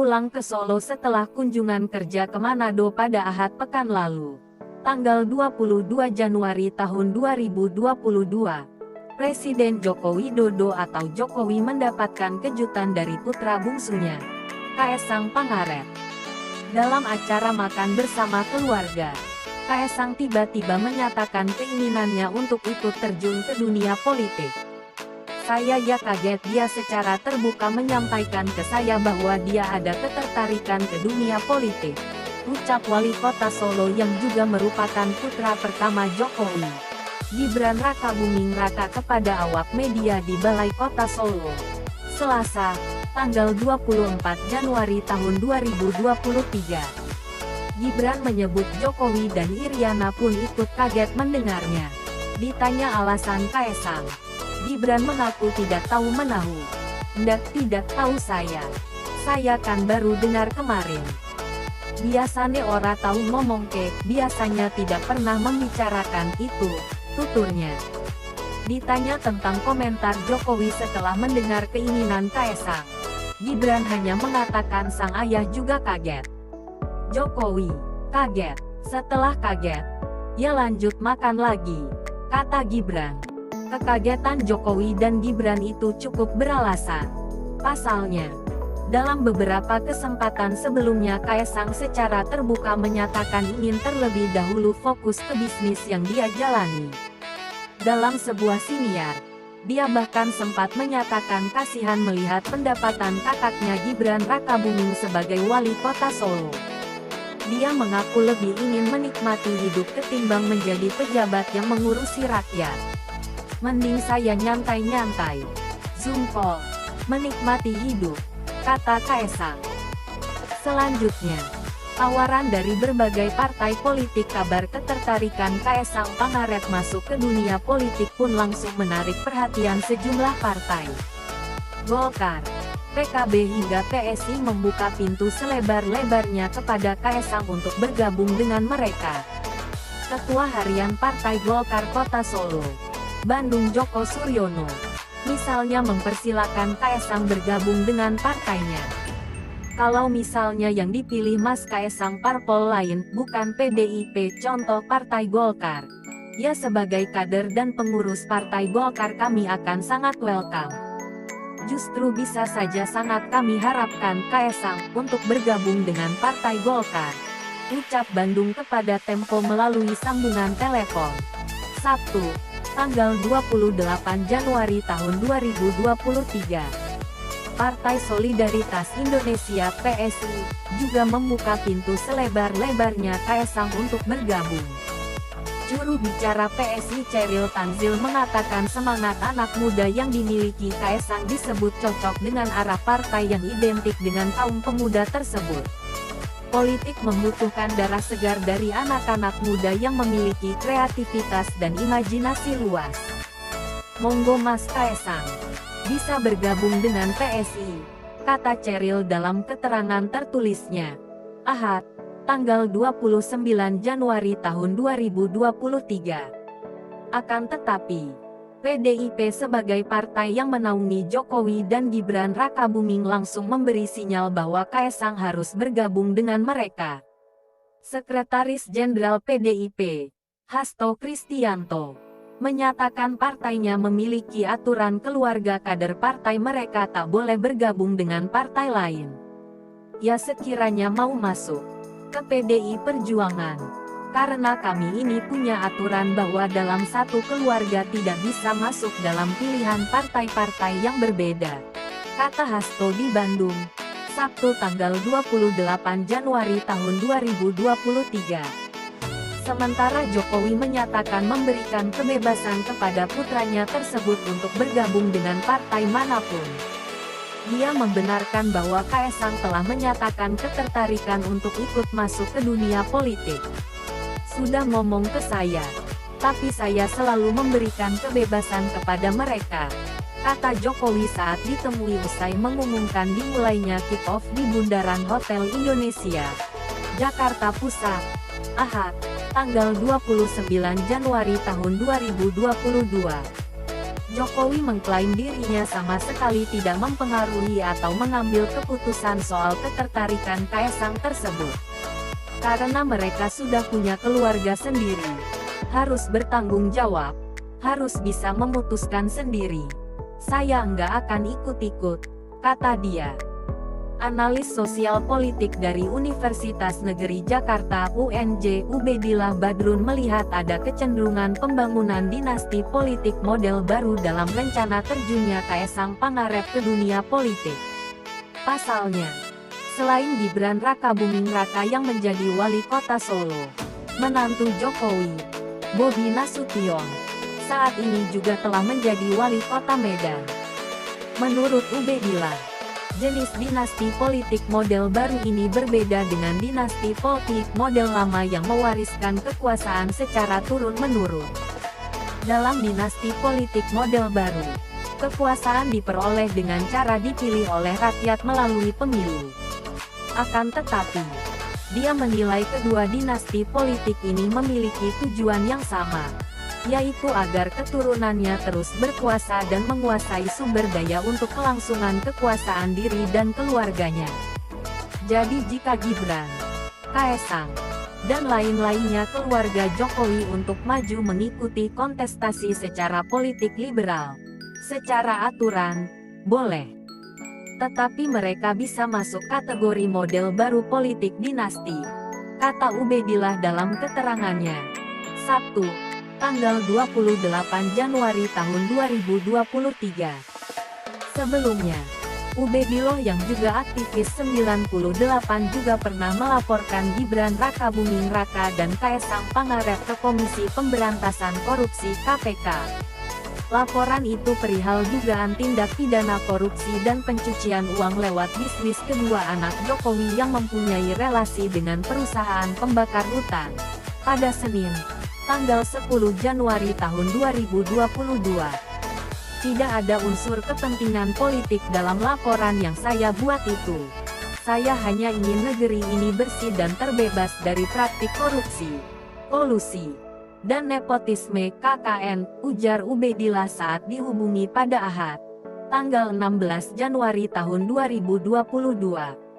pulang ke Solo setelah kunjungan kerja ke Manado pada Ahad pekan lalu. Tanggal 22 Januari tahun 2022, Presiden Joko Widodo atau Jokowi mendapatkan kejutan dari putra bungsunya, Kaesang Pangarep. Dalam acara makan bersama keluarga, Kaesang tiba-tiba menyatakan keinginannya untuk ikut terjun ke dunia politik. Saya ya kaget, dia secara terbuka menyampaikan ke saya bahwa dia ada ketertarikan ke dunia politik, ucap Wali Kota Solo yang juga merupakan putra pertama Jokowi, Gibran Rakabuming Raka kepada awak media di Balai Kota Solo, Selasa, tanggal 24 Januari tahun 2023. Gibran menyebut Jokowi dan Iriana pun ikut kaget mendengarnya. Ditanya alasan Kaesang, Gibran mengaku tidak tahu menahu. Tidak tahu saya kan baru dengar kemarin. Biasane ora tahu ngomong ke, biasanya tidak pernah membicarakan itu, tuturnya. Ditanya tentang komentar Jokowi setelah mendengar keinginan Kaesang, Gibran hanya mengatakan sang ayah juga kaget. Jokowi kaget. Setelah kaget, ya lanjut makan lagi, kata Gibran. Kekagetan Jokowi dan Gibran itu cukup beralasan. Pasalnya, dalam beberapa kesempatan sebelumnya Kaesang secara terbuka menyatakan ingin terlebih dahulu fokus ke bisnis yang dia jalani. Dalam sebuah siniar, dia bahkan sempat menyatakan kasihan melihat pendapatan kakaknya Gibran Rakabuming sebagai wali kota Solo. Dia mengaku lebih ingin menikmati hidup ketimbang menjadi pejabat yang mengurusi rakyat. Mending saya nyantai-nyantai, Zoom call, menikmati hidup, kata Kaesang. Selanjutnya, tawaran dari berbagai partai politik. Kabar ketertarikan Kaesang Pangarep masuk ke dunia politik pun langsung menarik perhatian sejumlah partai. Golkar, PKB hingga PSI membuka pintu selebar-lebarnya kepada Kaesang untuk bergabung dengan mereka. Ketua Harian Partai Golkar Kota Solo, Bandung Joko Suryono, misalnya mempersilakan Kaesang bergabung dengan partainya. Kalau misalnya yang dipilih Mas Kaesang parpol lain, bukan PDIP, contoh Partai Golkar, ya sebagai kader dan pengurus Partai Golkar kami akan sangat welcome. Justru bisa saja sangat kami harapkan Kaesang untuk bergabung dengan Partai Golkar, ucap Bandung kepada Tempo melalui sambungan telepon. Sabtu, tanggal 28 Januari tahun 2023. Partai Solidaritas Indonesia (PSI) juga membuka pintu selebar-lebarnya Kaesang untuk bergabung. Juru bicara PSI Chairil Tanzil mengatakan semangat anak muda yang dimiliki Kaesang disebut cocok dengan arah partai yang identik dengan kaum pemuda tersebut. Politik membutuhkan darah segar dari anak-anak muda yang memiliki kreativitas dan imajinasi luas. Monggo Mas Kaesang bisa bergabung dengan PSI, kata Chairil dalam keterangan tertulisnya. Ahad, tanggal 29 Januari tahun 2023. Akan tetapi, PDIP sebagai partai yang menaungi Jokowi dan Gibran Rakabuming langsung memberi sinyal bahwa Kaesang harus bergabung dengan mereka. Sekretaris Jenderal PDIP, Hasto Kristianto, menyatakan partainya memiliki aturan keluarga kader partai mereka tak boleh bergabung dengan partai lain. Ya sekiranya mau masuk ke PDI Perjuangan, karena kami ini punya aturan bahwa dalam satu keluarga tidak bisa masuk dalam pilihan partai-partai yang berbeda, kata Hasto di Bandung, Sabtu tanggal 28 Januari tahun 2023. Sementara Jokowi menyatakan memberikan kebebasan kepada putranya tersebut untuk bergabung dengan partai manapun. Dia membenarkan bahwa Kaesang telah menyatakan ketertarikan untuk ikut masuk ke dunia politik. Sudah ngomong ke saya, tapi saya selalu memberikan kebebasan kepada mereka, kata Jokowi saat ditemui usai mengumumkan dimulainya kick-off di Bundaran Hotel Indonesia, Jakarta Pusat, Ahad, tanggal 29 Januari tahun 2022. Jokowi mengklaim dirinya sama sekali tidak mempengaruhi atau mengambil keputusan soal ketertarikan Kaesang tersebut. Karena mereka sudah punya keluarga sendiri. Harus bertanggung jawab. Harus bisa memutuskan sendiri. Saya nggak akan ikut-ikut, kata dia. Analis sosial politik dari Universitas Negeri Jakarta UNJ Ubedillah Badrun melihat ada kecenderungan pembangunan dinasti politik model baru dalam rencana terjunnya Kaesang Pangarep ke dunia politik. Pasalnya, selain Gibran Rakabuming Raka yang menjadi wali kota Solo, menantu Jokowi, Bobi Nasution, saat ini juga telah menjadi wali kota Medan. Menurut Ubedillah, jenis dinasti politik model baru ini berbeda dengan dinasti politik model lama yang mewariskan kekuasaan secara turun-menurun. Dalam dinasti politik model baru, kekuasaan diperoleh dengan cara dipilih oleh rakyat melalui pemilu. Akan tetapi, dia menilai kedua dinasti politik ini memiliki tujuan yang sama, yaitu agar keturunannya terus berkuasa dan menguasai sumber daya untuk kelangsungan kekuasaan diri dan keluarganya. Jadi jika Gibran, Kaesang, dan lain-lainnya keluarga Jokowi untuk maju mengikuti kontestasi secara politik liberal, secara aturan, boleh. Tetapi mereka bisa masuk kategori model baru politik dinasti, kata Ubedillah dalam keterangannya. Sabtu, tanggal 28 Januari tahun 2023. Sebelumnya, Ubedillah yang juga aktivis 98 juga pernah melaporkan Gibran Rakabuming Raka dan Kaesang Pangarep ke Komisi Pemberantasan Korupsi KPK. Laporan itu perihal dugaan tindak pidana korupsi dan pencucian uang lewat bisnis kedua anak Jokowi yang mempunyai relasi dengan perusahaan pembakar hutan. Pada Senin, tanggal 10 Januari tahun 2022. Tidak ada unsur kepentingan politik dalam laporan yang saya buat itu. Saya hanya ingin negeri ini bersih dan terbebas dari praktik korupsi, kolusi, dan nepotisme KKN, ujar Ubedillah saat dihubungi pada Ahad, tanggal 16 Januari tahun 2022.